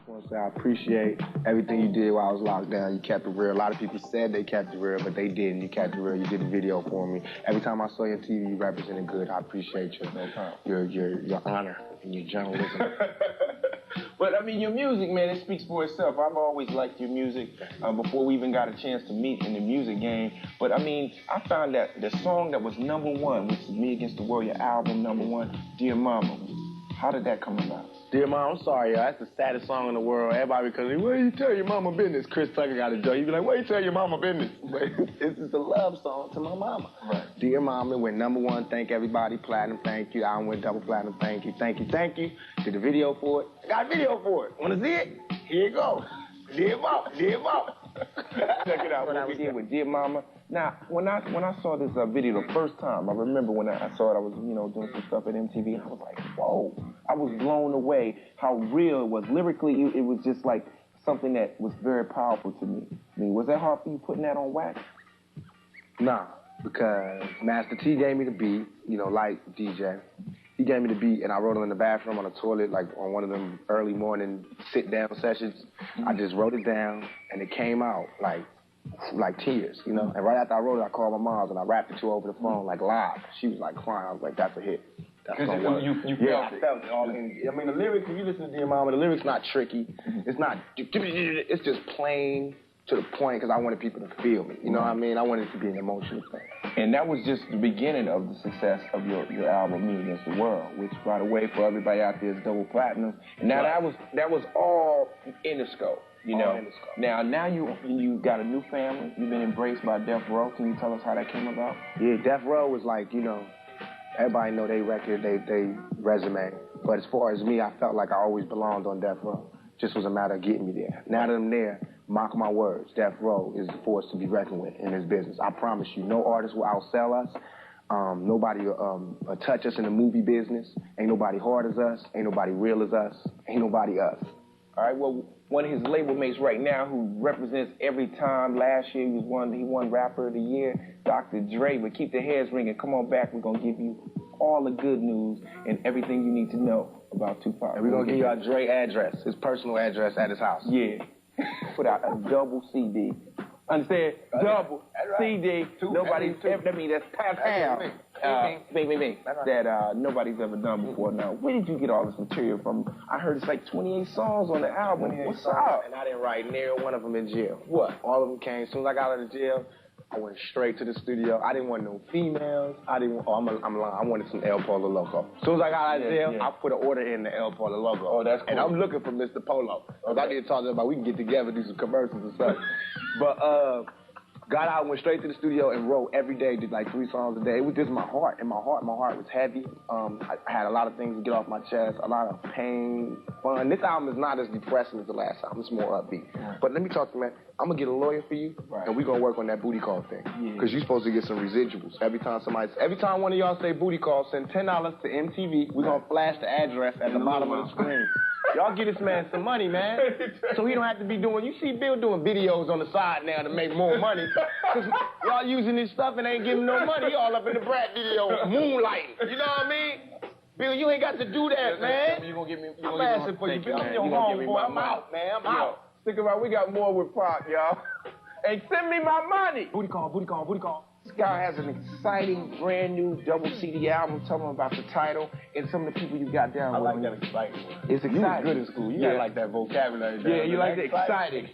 I want to say I appreciate everything you did while I was locked down. You kept it real. A lot of people said they kept it real, but they didn't. You kept it real. You did the video for me. Every time I saw your TV, you represented good. I appreciate your honor and your journalism. But, I mean, your music, man, it speaks for itself. I've always liked your music before we even got a chance to meet in the music game. But, I mean, I found that the song that was #1, which is Me Against the World, your album #1, Dear Mama, how did that come about? Dear Mom, I'm sorry, y'all. That's the saddest song in the world. Everybody because where you tell your mama business? Chris Tucker got a joke. He'd be like, where you tell your mama business? But it's just a love song to my mama. Right. Dear Mama went #1. Thank everybody. Platinum, thank you. I went double platinum. Thank you, thank you, thank you. Did a video for it. I got a video for it. Want to see it? Here you go. Dear Mama, Dear Mama. Check it out. What I did with Dear Mama. Now, when I saw this video the first time, I remember when I saw it, I was, doing some stuff at MTV, and I was like, whoa. I was blown away how real it was. Lyrically, it was just like something that was very powerful to me. I mean, was that hard for you putting that on wax? Nah, because Master T gave me the beat, like DJ. He gave me the beat, and I wrote it in the bathroom on the toilet, like on one of them early morning sit-down sessions. I just wrote it down, and it came out like tears, And right after I wrote it, I called my mom, and I rapped it to her over the phone, like live. She was like crying. I was like, that's a hit. Because you felt it. I felt it all in. I mean, the lyrics, if you listen to Dear Mama, the lyrics not tricky. It's not, it's just plain to the point because I wanted people to feel me. You know what I mean? I wanted it to be an emotional thing. And that was just the beginning of the success of your album, Me Against the World, which, by the way, for everybody out there, is double platinum. And now that was all in the scope. Now you got a new family. You've been embraced by Death Row. Can you tell us how that came about? Yeah, Death Row was like, everybody know they record, they resume. But as far as me, I felt like I always belonged on Death Row. Just was a matter of getting me there. Now that I'm there, mark my words, Death Row is a force to be reckoned with in this business. I promise you, no artist will outsell us. Nobody will touch us in the movie business. Ain't nobody hard as us. Ain't nobody real as us. Ain't nobody us. All right, well, one of his label mates right now who represents every time. Last year he won Rapper of the Year, Dr. Dre. But keep the heads ringing. Come on back. We're going to give you all the good news and everything you need to know about Tupac. And we're going to give you our Dre address, his personal address at his house. Yeah. Put out a double CD. Understand? Double CD. Nobody's ever, I mean, that's pound. That nobody's ever done before. Now, where did you get all this material from? I heard it's like 28 songs on the album. What's up? And I didn't write near one of them in jail. What? All of them came. As soon as I got out of jail, I went straight to the studio. I didn't want no females. I'm lying. I wanted some El Polo Loco. As soon as I got out of jail, I put an order in the El Polo Loco. Oh, that's cool. And I'm looking for Mr. Polo. Okay. I didn't talk to him about we can get together, do some commercials and stuff. But got out, went straight to the studio and wrote every day, did like 3 songs a day. It was just my heart. And my heart was heavy. I had a lot of things to get off my chest, a lot of pain, fun. This album is not as depressing as the last album. It's more upbeat. Right. But let me talk to you, man. I'm going to get a lawyer for you, and we're going to work on that booty call thing. Because you're supposed to get some residuals. Every time one of y'all say booty call, send $10 to MTV. We're going to flash the address at the bottom of the screen. Y'all get this man some money, man. So he don't have to be doing, you see Bill doing videos on the side now to make more money. Because y'all using this stuff and ain't giving no money. Y'all up in the Brat video, moonlighting. You know what I mean? Bill, you ain't got to do that, man. You gonna give me, I'm asking for you. Bill, I'm your homeboy. I'm out, man. I'm out. Stick around, we got more with Pac, y'all. Hey, send me my money. Booty call, booty call, booty call. This guy has an exciting, brand new double CD album. Tell him about the title and some of the people you got down with. I like that exciting one. It's exciting. You was good in school. You got like that vocabulary. Yeah, you like the exciting.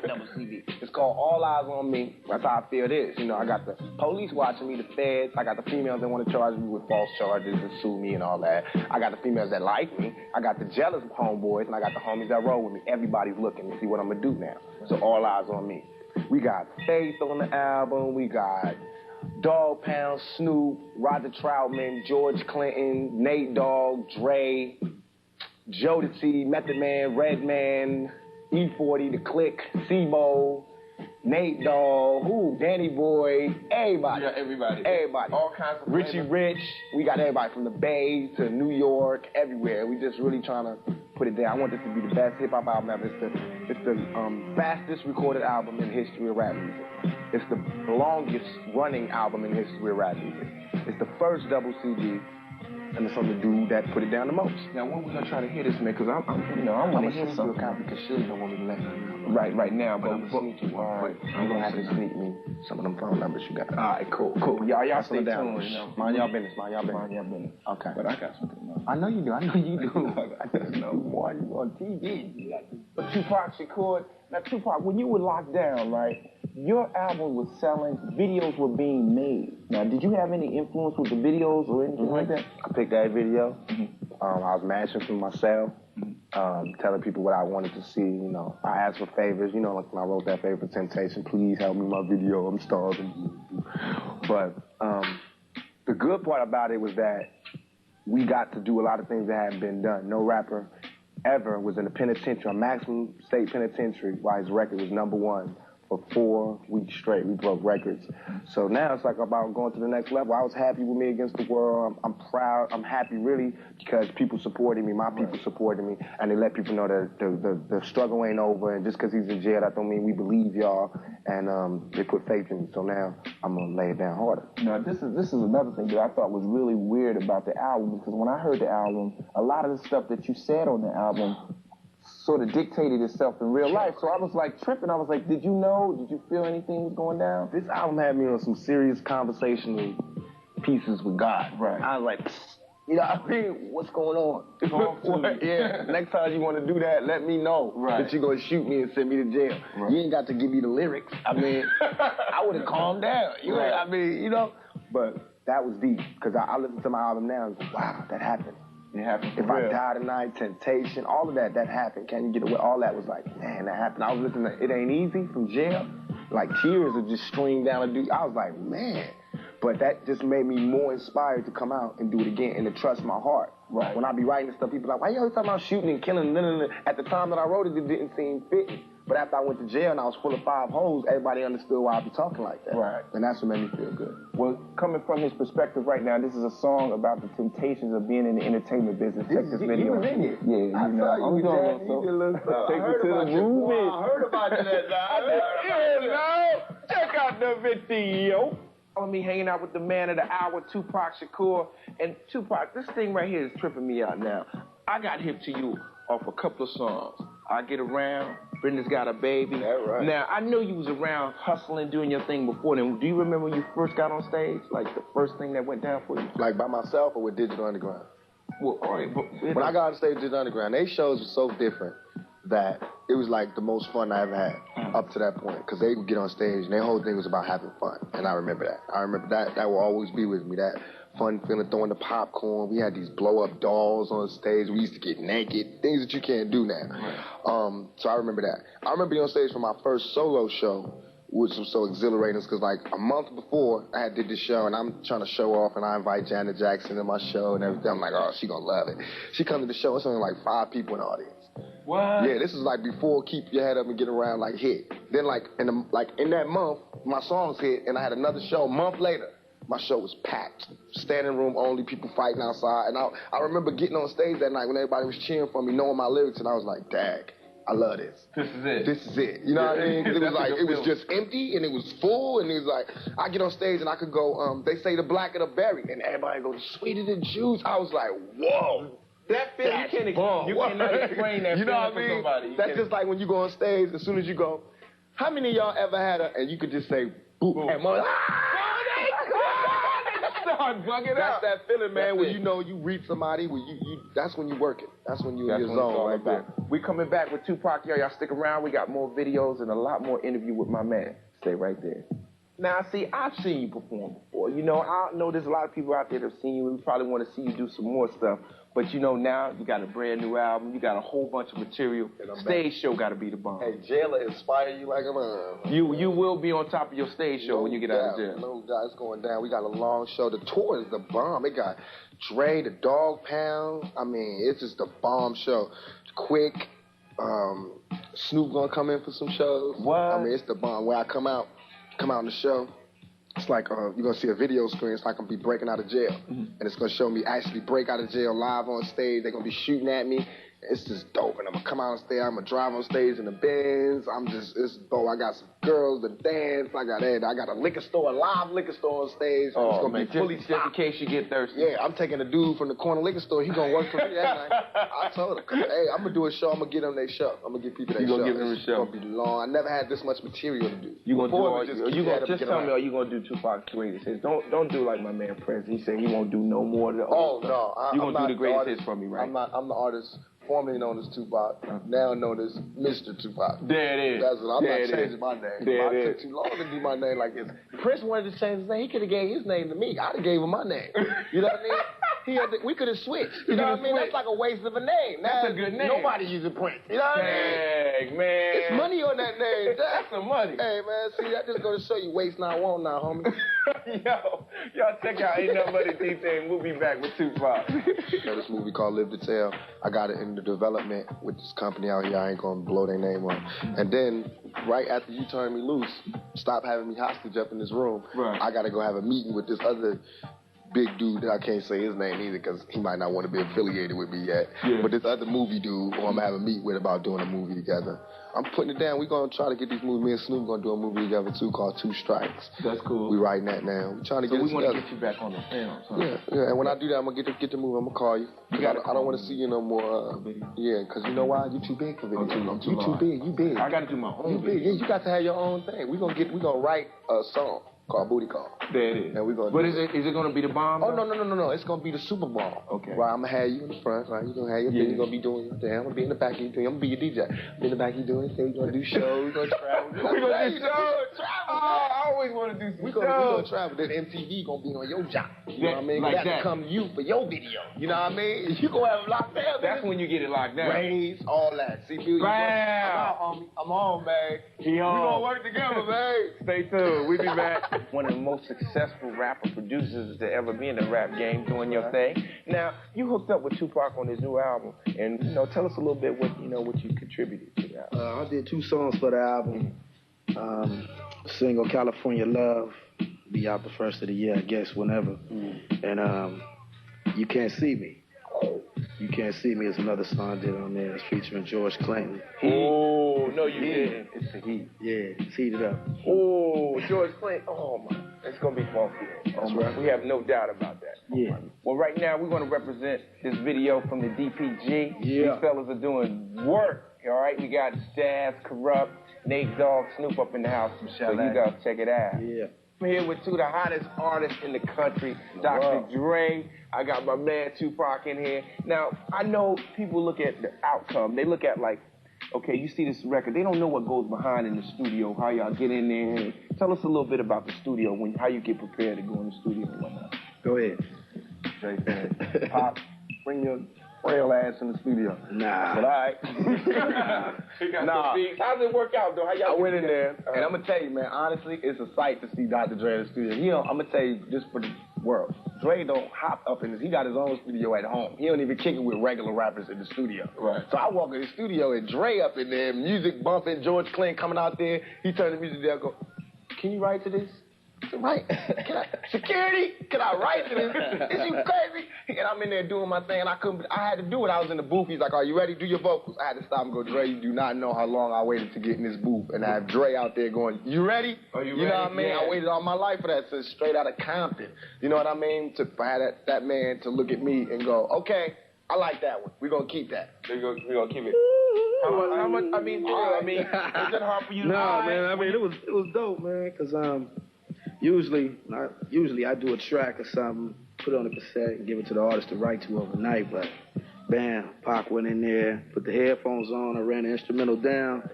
Double CD. It's called All Eyes on Me. That's how I feel it is. I got the police watching me, the feds. I got the females that want to charge me with false charges and sue me and all that. I got the females that like me. I got the jealous homeboys, and I got the homies that roll with me. Everybody's looking to see what I'm going to do now. So All Eyes on Me. We got Faith on the album. We got Dog Pound, Snoop, Roger Troutman, George Clinton, Nate Dogg, Dre, Jodeci, Method Man, Redman, E40, The Click, C-Bo, Nate Dogg, Danny Boy, everybody. Yeah, everybody. Everybody. All kinds of Richie Rich. We got everybody from the Bay to New York, everywhere. We just really trying to put it down. I want this to be the best hip-hop album ever. It's the fastest recorded album in the history of rap music. It's the longest running album in the history of rap music. It's the first double CD. and it's on the dude that put it down the most. Now, when we gonna try to hear this, man? Because I want to hear something. Because she don't want me to let her know. Right now, but I'm gonna sneak you one quick. I'm gonna have to sneak me some of them phone numbers you got. All right, cool. Y'all stay tuned. Mind y'all business. Okay. But I got something. I know you do. I just know why you on TV. But Tupac Shakur. Now, Tupac, when you were locked down, right? Your album was selling. Videos were being made. Now, did you have any influence with the videos or anything like that? I picked that video. I was mashing for myself. Telling people what I wanted to see, you know. I asked for favors, you know, like when I wrote that favor for Temptation, please help me with my video, I'm starving. But the good part about it was that we got to do a lot of things that hadn't been done. No rapper ever was in the penitentiary, a maximum state penitentiary, while his record was #1 for 4 weeks straight. We broke records. So now it's like about going to the next level. I was happy with Me Against the World. I'm proud. I'm happy really because people supported me, my people supported me, and they let people know that the struggle ain't over. And just because he's in jail, that don't mean we believe y'all. And they put faith in me. So now I'm gonna lay it down harder. Now this is another thing that I thought was really weird about the album, because when I heard the album, a lot of the stuff that you said on the album sort of dictated itself in real life. So I was like tripping. I was like, did you know? Did you feel anything was going down? This album had me on some serious conversational pieces with God. Right. I was like, you know what I mean? What's going on? Yeah. Next time you want to do that, let me know that you're going to shoot me and send me to jail. Right. You ain't got to give me the lyrics. I mean, I would have calmed down. You know, I mean, you know. But that was deep because I listen to my album now and go, wow, that happened. It happened. If I Die Tonight, Temptation, all of that happened. Can You Get Away? All that was like, man, that happened. I was listening to It Ain't Easy from jail. Like tears would just stream down a dude. I was like, man. But that just made me more inspired to come out and do it again and to trust my heart. Right. When I be writing stuff, people are like, why you always talking about shooting and killing? At the time that I wrote it, it didn't seem fitting. But after I went to jail and I was full of 5 holes, everybody understood why I be talking like that. Right. And that's what made me feel good. Well, coming from his perspective right now, this is a song about the temptations of being in the entertainment business. Check this video. You was in it. Yeah, I know. I'm doing it. Take it to the movie. I heard about you that night. Check out the video. On me hanging out with the man of the hour, Tupac Shakur. And Tupac, this thing right here is tripping me out now. I got hip to you off a couple of songs. I Get Around, Brenda's Got a Baby. That's right. Now, I know you was around hustling, doing your thing before then. Do you remember when you first got on stage? Like the first thing that went down for you? Like by myself or with Digital Underground? Well, all right. But, when I got on stage with Digital Underground, they shows were so different that it was like the most fun I ever had up to that point. Because they would get on stage and their whole thing was about having fun. And I remember that. I remember that. That will always be with me. That fun feeling, throwing the popcorn. We had these blow-up dolls on stage. We used to get naked. Things that you can't do now. So I remember that. I remember being on stage for my first solo show, which was so exhilarating because like a month before I had did this show and I'm trying to show off and I invite Janet Jackson to my show and everything. I'm like, oh, she gonna love it. She comes to the show, it's only like 5 people in the audience. What? Yeah, this is like before Keep Your Head Up and Get Around like hit. Then like in that month, my songs hit and I had another show a month later. My show was packed. Standing room only, people fighting outside. And I remember getting on stage that night when everybody was cheering for me, knowing my lyrics, and I was like, dag, I love this. This is it. This is it. You know what I mean? It was like, it was just empty and it was full and it was like, I get on stage and I could go, they say the blacker the berry and everybody go, the sweeter the juice. I was like, whoa. That feeling, you cannot explain that. You know what I mean? Somebody. That's just like when you go on stage, as soon as you go, how many of y'all ever had and you could just say, boop, and more, that's that feeling, man, when you know you reach somebody, when you that's when you working. That's when you in your zone right there. We coming back with Tupac, y'all stick around. We got more videos and a lot more interview with my man. Stay right there. Now, see, I've seen you perform before. You know, I know there's a lot of people out there that have seen you. We probably want to see you do some more stuff. But, you know, now you got a brand new album. You got a whole bunch of material. Stage show got to be the bomb. Hey, Jailer inspire you like a You will be on top of your stage show when you get out of jail. No doubt, it's going down. We got a long show. The tour is the bomb. It got Dre, the Dog Pound. I mean, it's just a bomb show. Quick. Snoop gonna come in for some shows. What? I mean, it's the bomb. Where I come out in the show, it's like you're gonna see a video screen. It's like I'm gonna be breaking out of jail, and it's gonna show me actually break out of jail live on stage. They're gonna be shooting at me, It's just dope, and I'm gonna come out on stage. I'm gonna drive on stage in the Benz. It's dope. I got some girls to dance. I got a liquor store, a live liquor store on stage. Oh, it's gonna man, be fully just in case you get thirsty. Yeah, I'm taking a dude from the corner liquor store. He gonna work for me that night. I told him, hey, I'm gonna do a show. I'm gonna get them their show. I'm gonna get people their show. You gonna give them a show? It's gonna be long. I never had this much material to do. You gonna Before, do? Just tell me, are you gonna do Tupac's greatest hits? Don't do like my man Prez. He said he won't do no more of the old stuff. No, you gonna do the greatest hits for me, right? I'm the artist formerly known as Tupac, now known as Mr. Tupac. There it is. That's what I'm not changing my name. There it took too long to do my name like this. Prince wanted to change his name. He could have gave his name to me. I'd have gave him my name. You know what I mean? We could have switched. You know what I mean? That's like a waste of a name. That's a good name. Nobody uses Prince. You know what I mean? Dang, man. It's money on that name. That's some money. Hey, man, see, that just go to show you waste not, want not, homie. Y'all check out Ain't Nothing But a D-Thing. We'll be back with Tupac. This movie called Live to Tell. I got it in the development with this company out here. I ain't gonna blow their name up. And then, right after you turn me loose, stop having me hostage up in this room. Right. I gotta go have a meeting with this other big dude that I can't say his name either because he might not want to be affiliated with me yet. Yeah. But this other movie dude who I'm gonna have a meet with about doing a movie together. I'm putting it down. We're gonna try to get these movies. Me and Snoop gonna do a movie together too called Two Strikes. That's cool. We writing that now. We trying to get it together. So we want to get you back on the film. Huh? Yeah. And when I do that, I'm gonna get the movie. I'm gonna call you. I don't want to see you no more. Yeah, because you know why? You too big for video. I'm too big. You big. I gotta do my own. You big. Yeah, you got to have your own thing. We gonna write a song called Booty Call. There it is. And we gonna. But is it gonna be the bomb? Oh no. It's gonna be the Super Bomb. Okay. Right, I'm gonna have you in the front. Right, you gonna have your thing. You gonna be doing your thing. I'm gonna be in the back of your thing. I'm gonna be your DJ. Be in the back of you doing your thing. We gonna do shows. We gonna travel. We gonna do shows. I always want to do some shows. We gonna travel. Then MTV gonna be on your job. You know what I mean? Like we got to come to you for your video. You know what I mean? You gonna have locked down. That's when you get it locked down. Raise all that. See, Bill, I'm on, man. We gonna work together, man. Stay tuned. We'll be back. One of the most successful rapper producers to ever be in the rap game, doing your thing. Now, you hooked up with Tupac on his new album, and tell us a little bit what you contributed to that. I did 2 songs for the album. Single California Love, be out the first of the year, I guess, whenever. And You Can't See Me. You Can't See Me is another song I did on there. It's featuring George Clinton. Oh, no, you didn't. It's the heat. Yeah, it's heated up. Oh, George Clinton. Oh, my. It's going to be funky. That's right. We have no doubt about that. Yeah. Well, right now, we're going to represent this video from the DPG. Yeah. These fellas are doing work, all right? We got Jazz, Corrupt, Nate Dogg, Snoop up in the house. So you guys check it out. Yeah. I'm here with 2 of the hottest artists in the country, Dr. Dre. I got my man Tupac in here. Now, I know people look at the outcome. They look at like, okay, you see this record. They don't know what goes behind in the studio, how y'all get in there. Tell us a little bit about the studio, how you get prepared to go in the studio and whatnot. Go ahead. Dre said, Pop, bring your frail ass in the studio. Nah. But all right. Nah. How's it work out, though? How y'all I went in there, and I'm going to tell you, man, honestly, it's a sight to see Dr. Dre in the studio. I'm going to tell you, just for the world, Dre don't hop up in this. He got his own studio at home. He don't even kick it with regular rappers in the studio. Right. So I walk in the studio, and Dre up in there, music bumping, George Clinton coming out there. He turned the music down, go, can you write to this? Right. Security, can I write to this? Is you crazy? And I'm in there doing my thing, and I had to do it. I was in the booth. He's like, are you ready? Do your vocals. I had to stop and go, Dre, you do not know how long I waited to get in this booth. And I have Dre out there going, you ready? Are you ready? You know what I mean? Yeah. I waited all my life for that, so straight out of Compton. You know what I mean? To have that man to look at me and go, okay, I like that one. We're going to keep that. We're going to keep it. How much, I mean, is it hard for you to No, man, I mean, it was dope, man, because usually I do a track or something, put it on a cassette and give it to the artist to write to overnight, but bam, Pac went in there, put the headphones on, I ran the instrumental down,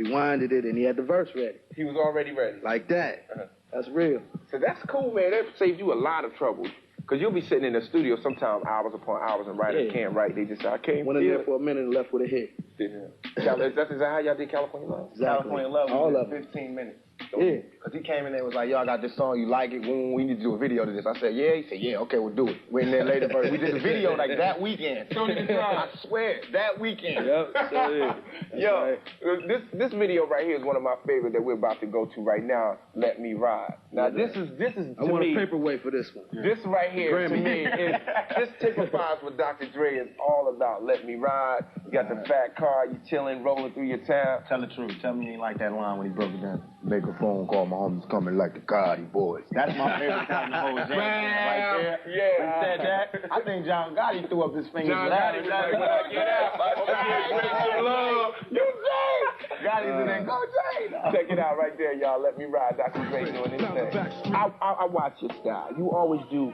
rewinded it, and he had the verse ready. He was already ready. Like that. That's real. So that's cool, man. That saves you a lot of trouble. Because you'll be sitting in the studio sometimes hours upon hours and writers can't write. They just say, I can't Went in there for a minute and left with a hit. Yeah. Is that how y'all did California Love? Exactly. California Love. All of it. 15 minutes. Yeah. Because he came in there and was like, yo, I got this song, you like it? We need to do a video to this. I said, yeah. He said, yeah, okay, we'll do it. Went in there later, but we did the video like that weekend. I swear, that weekend. Yep, so Yo, this video right here is one of my favorites that we're about to go to right now, Let Me Ride. Now, this is I want a paperweight for this one. This right here, Grammy. to me, this typifies what Dr. Dre is all about. Let me ride. You got the fat car, you chilling, rolling through your town. Tell the truth. Tell me you ain't like that line when he broke it down. Make a phone call, my homies coming like the Gotti boys. That's my favorite time in the whole jam. Right there. Yeah. When he said that, I think John Gotti threw up his fingers. John Gotti was like, when I get out, you say. Gotti's in there, go Jay. Check it out right there, y'all. Let me ride. Dr. Dre doing his thing. I watch your style. You always do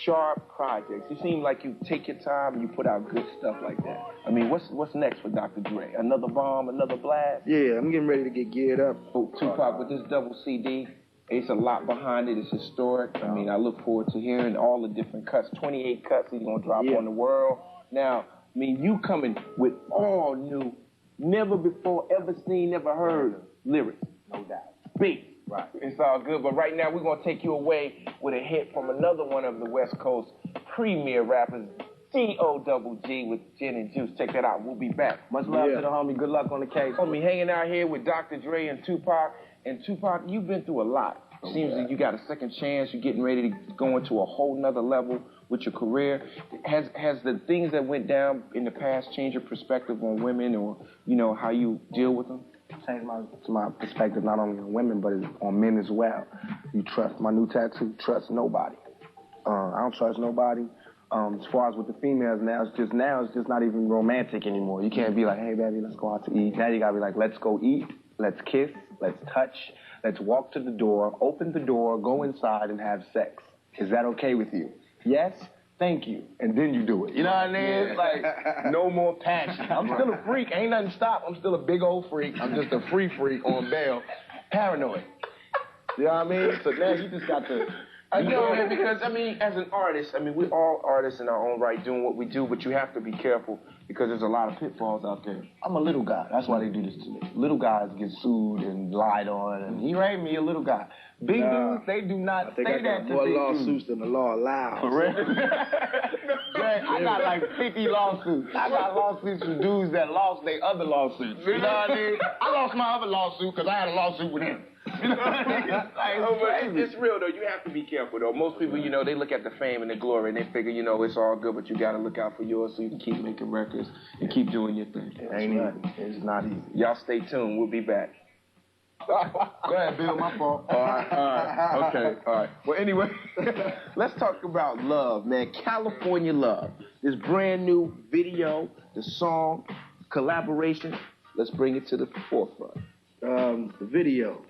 sharp projects. You seem like you take your time and you put out good stuff like that. I mean, what's next for Dr. Dre? Another bomb, another blast? Yeah, I'm getting ready to get geared up. Tupac with this double CD. It's a lot behind it. It's historic. I mean, I look forward to hearing all the different cuts. 28 cuts he's going to drop on the world. Now, I mean, you coming with all new, never before, ever seen, never heard lyrics. No doubt. Big. Right. It's all good. But right now, we're going to take you away with a hit from another one of the West Coast premier rappers, D.O.G. with Gin and Juice. Check that out. We'll be back. Much love to the homie. Good luck on the case. Homie, hanging out here with Dr. Dre and Tupac. And Tupac, you've been through a lot. Seems that you got a second chance. You're getting ready to go into a whole nother level with your career. Has the things that went down in the past changed your perspective on women, or how you deal with them? Changed my perspective not only on women but on men as well. You trust my new tattoo. Trust nobody. I don't trust nobody. As far as with the females now, it's just not even romantic anymore. You can't be like, hey baby, let's go out to eat. Now you gotta be like, let's go eat, let's kiss, let's touch, let's walk to the door, open the door, go inside and have sex. Is that okay with you? Yes? Thank you. And then you do it. You know what I mean? It's like, no more passion. I'm still a freak. Ain't nothing stopped. I'm still a big old freak. I'm just a free freak on bail. Paranoid. You know what I mean? So now you just got to... I know, man, because, as an artist, we're all artists in our own right doing what we do, but you have to be careful because there's a lot of pitfalls out there. I'm a little guy. That's why they do this to me. Little guys get sued and lied on, and he ain't me, a little guy. Big dudes, they do not say that to big dudes. I think I got more lawsuits than the law allows. For real? I got like 50 lawsuits. I got lawsuits from dudes that lost their other lawsuits. You know what I mean? I lost my other lawsuit because I had a lawsuit with him. You know what I mean? It's real, though. You have to be careful, though. Most people, they look at the fame and the glory, and they figure, it's all good, but you got to look out for yours so you can keep making records and keep doing your thing. It ain't easy. It's not easy. Y'all stay tuned. We'll be back. Go ahead, Bill. My fault. All right. Okay. All right. Well, anyway, let's talk about love, man. California Love. This brand new video, the song, collaboration. Let's bring it to the forefront. The video.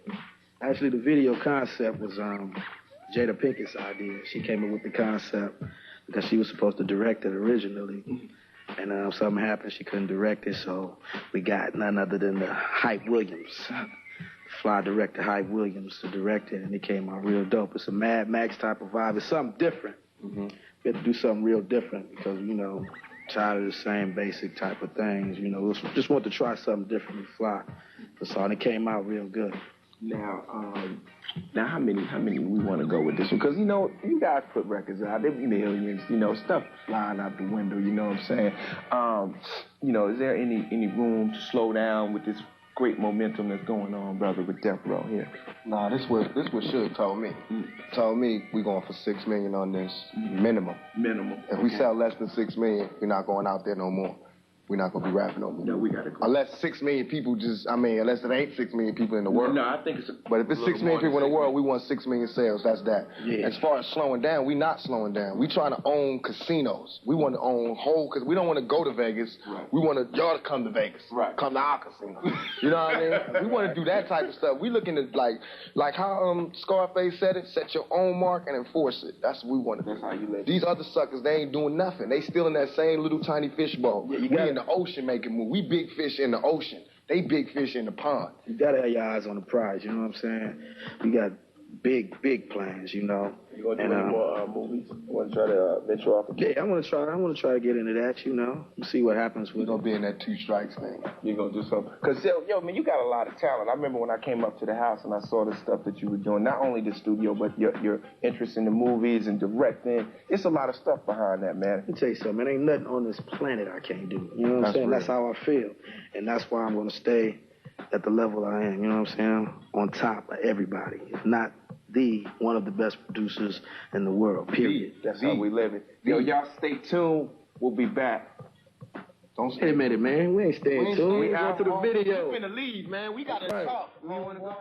Actually, the video concept was Jada Pinkett's idea. She came up with the concept because she was supposed to direct it originally. And something happened. She couldn't direct it, so we got none other than the Hype Williams. Fly director Hype Williams to direct it, and it came out real dope. It's a Mad Max type of vibe. It's something different. We had to do something real different because, tired of the same basic type of things. Just want to try something different and fly. So it came out real good. Now how many we want to go with this one? Because, you guys put records out. There be millions, stuff flying out the window, you know what I'm saying? Is there any room to slow down with this great momentum that's going on, brother, with Death Row here? Nah, this what Suge told me. Told me we going for $6 million on this minimum. If we sell less than $6 million, we're not going out there no more. We're not going to be rapping no more. No, we got to go. Unless 6 million people unless it ain't 6 million people in the world. No, I think it's But if it's 6 million people in the world, we want 6 million sales. That's that. Yeah. As far as slowing down, we not slowing down. We trying to own casinos. We want to own because we don't want to go to Vegas. Right. We want y'all to come to Vegas. Right. Come to our casino. You know what I mean? We want to do that type of stuff. We looking at like how Scarface said it, set your own mark and enforce it. That's what we want to do. That's how you live. These other suckers, they ain't doing nothing. They still in that same little tiny fishbowl. Yeah, we in the ocean making moves. We big fish in the ocean. They big fish in the pond. You gotta have your eyes on the prize, you know what I'm saying? We got big plans, you know. You gonna do any more movies? You wanna try to venture off? Yeah, I wanna try to get into that, you know. See what happens with it. Gonna be in that 2 strikes thing. You're gonna do something. Cause yo, man, you got a lot of talent. I remember when I came up to the house and I saw the stuff that you were doing, not only the studio, but your interest in the movies and directing. It's a lot of stuff behind that, man. Let me tell you something, ain't nothing on this planet I can't do. You know what I'm saying? Real. That's how I feel. And that's why I'm gonna stay at the level I am, you know what I'm saying? On top of everybody. If not one of the best producers in the world, period. That's how we live it. Yo, y'all stay tuned. We'll be back. Don't stay a minute, man. We ain't staying tuned. We out to the video. We finna leave, man. We gotta talk. We wanna go.